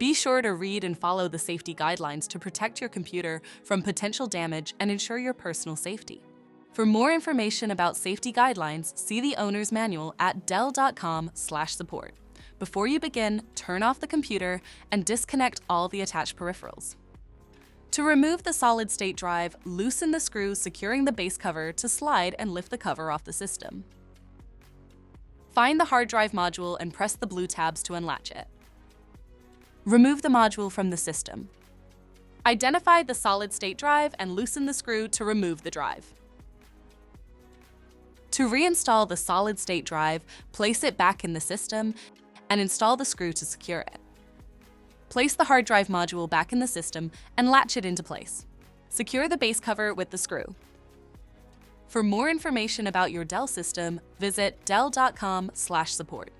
Be sure to read and follow the safety guidelines to protect your computer from potential damage and ensure your personal safety. For more information about safety guidelines, see the owner's manual at dell.com/support. Before you begin, turn off the computer and disconnect all the attached peripherals. To remove the solid-state drive, loosen the screw securing the base cover to slide and lift the cover off the system. Find the hard drive module and press the blue tabs to unlatch it. Remove the module from the system. Identify the solid-state drive and loosen the screw to remove the drive. To reinstall the solid-state drive, place it back in the system and install the screw to secure it. Place the hard drive module back in the system and latch it into place. Secure the base cover with the screw. For more information about your Dell system, visit dell.com/support.